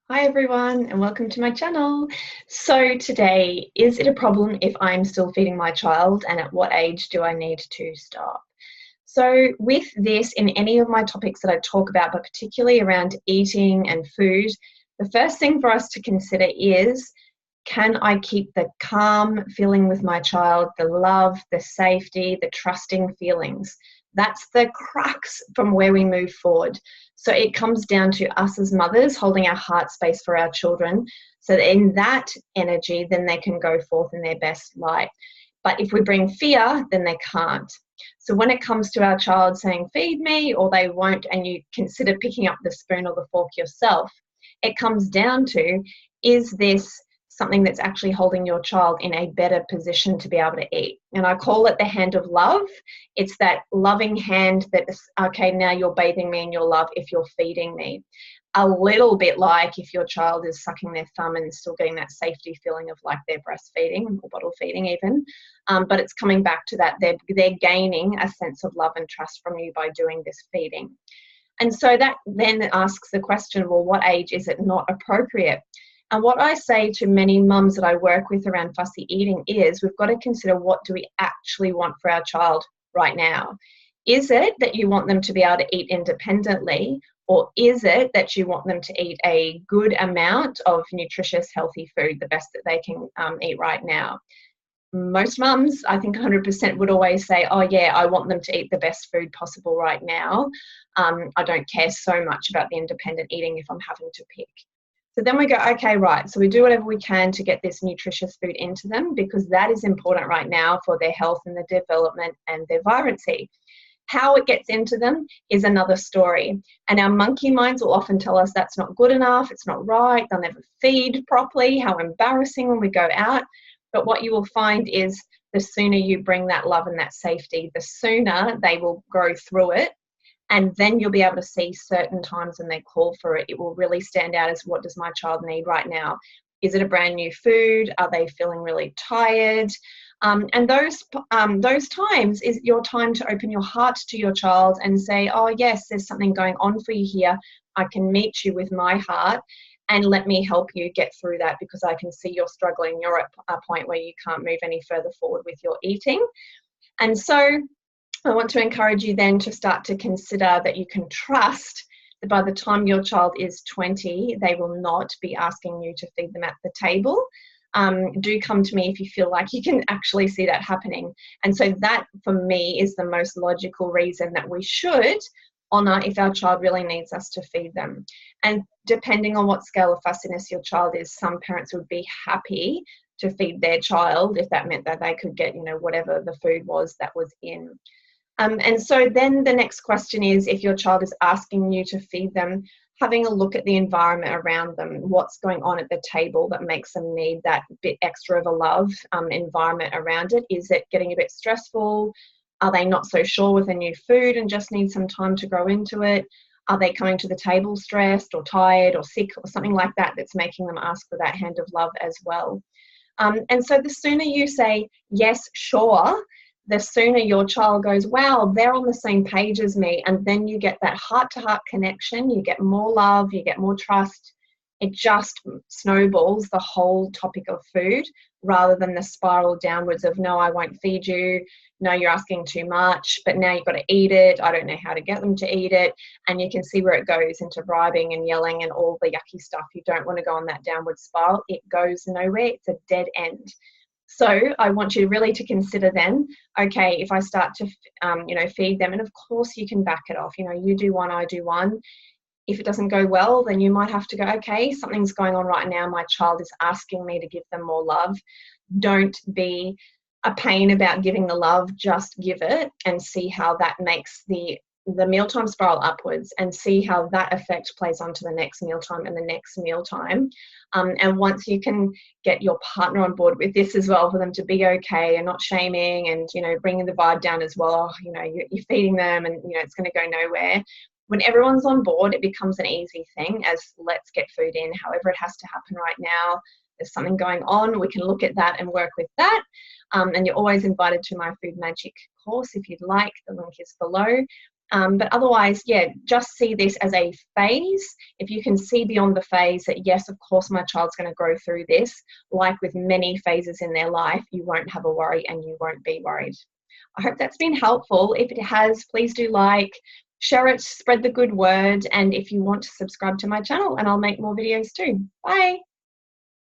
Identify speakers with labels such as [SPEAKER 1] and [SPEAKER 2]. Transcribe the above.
[SPEAKER 1] Hi everyone and welcome to my channel. So today, is it a problem if I'm still feeding my child, and at what age do I need to stop? So with this, in any of my topics that I talk about, but particularly around eating and food, the first thing for us to consider is, can I keep the calm feeling with my child, the love, the safety, the trusting feelings? That's the crux from where we move forward. So it comes down to us as mothers holding our heart space for our children, so that in that energy, then they can go forth in their best light. But if we bring fear, then they can't. So when it comes to our child saying, feed me, or they won't, and you consider picking up the spoon or the fork yourself, it comes down to, is this something that's actually holding your child in a better position to be able to eat? And I call it the hand of love. It's that loving hand that's, okay, now you're bathing me in your love if you're feeding me. A little bit like if your child is sucking their thumb and still getting that safety feeling of like they're breastfeeding or bottle feeding even. But it's coming back to that they're gaining a sense of love and trust from you by doing this feeding. And so that then asks the question, well, what age is it not appropriate? And what I say to many mums that I work with around fussy eating is, we've got to consider, what do we actually want for our child right now? Is it that you want them to be able to eat independently, or is it that you want them to eat a good amount of nutritious, healthy food, the best that they can eat right now? Most mums, I think 100% would always say, oh yeah, I want them to eat the best food possible right now. I don't care so much about the independent eating if I'm having to pick. So then we go, okay, right, so we do whatever we can to get this nutritious food into them, because that is important right now for their health and their development and their vibrancy. How it gets into them is another story. And our monkey minds will often tell us that's not good enough, it's not right, they'll never feed properly, how embarrassing when we go out. But what you will find is, the sooner you bring that love and that safety, the sooner they will grow through it. And then you'll be able to see certain times when they call for it, it will really stand out as, what does my child need right now? Is it a brand new food? Are they feeling really tired? And those times is your time to open your heart to your child and say, oh yes, there's something going on for you here. I can meet you with my heart, and let me help you get through that, because I can see you're struggling. You're at a point where you can't move any further forward with your eating. And so I want to encourage you then to start to consider that you can trust that by the time your child is 20, they will not be asking you to feed them at the table. Do come to me if you feel like you can actually see that happening. And so that, for me, is the most logical reason that we should honour if our child really needs us to feed them. And depending on what scale of fussiness your child is, some parents would be happy to feed their child if that meant that they could get, whatever the food was that was in. And so then the next question is, if your child is asking you to feed them, having a look at the environment around them, what's going on at the table that makes them need that bit extra of a love environment around it. Is it getting a bit stressful? Are they not so sure with a new food and just need some time to grow into it? Are they coming to the table stressed or tired or sick or something like that that's making them ask for that hand of love as well? And so the sooner you say, yes, sure, the sooner your child goes, wow, they're on the same page as me. And then you get that heart-to-heart connection, you get more love, you get more trust. It just snowballs the whole topic of food, rather than the spiral downwards of, no, I won't feed you, no, you're asking too much, but now you've got to eat it, I don't know how to get them to eat it. And you can see where it goes into bribing and yelling and all the yucky stuff. You don't want to go on that downward spiral. It goes nowhere. It's a dead end. So I want you really to consider then, okay, if I start to, feed them, and of course you can back it off. You do one, I do one. If it doesn't go well, then you might have to go, okay, something's going on right now. My child is asking me to give them more love. Don't be a pain about giving the love. Just give it and see how that makes the mealtime spiral upwards, and see how that effect plays onto the next mealtime and the next mealtime. And once you can get your partner on board with this as well, for them to be okay and not shaming and, bringing the vibe down as well, you're feeding them and, it's going to go nowhere. When everyone's on board, it becomes an easy thing, as let's get food in, however it has to happen right now. There's something going on, we can look at that and work with that. And you're always invited to my Food Magic course if you'd like. The link is below. But otherwise, yeah, just see this as a phase. If you can see beyond the phase that, yes, of course, my child's going to go through this, like with many phases in their life, you won't have a worry and you won't be worried. I hope that's been helpful. If it has, please do like, share it, spread the good word. And if you want to subscribe to my channel, and I'll make more videos too. Bye.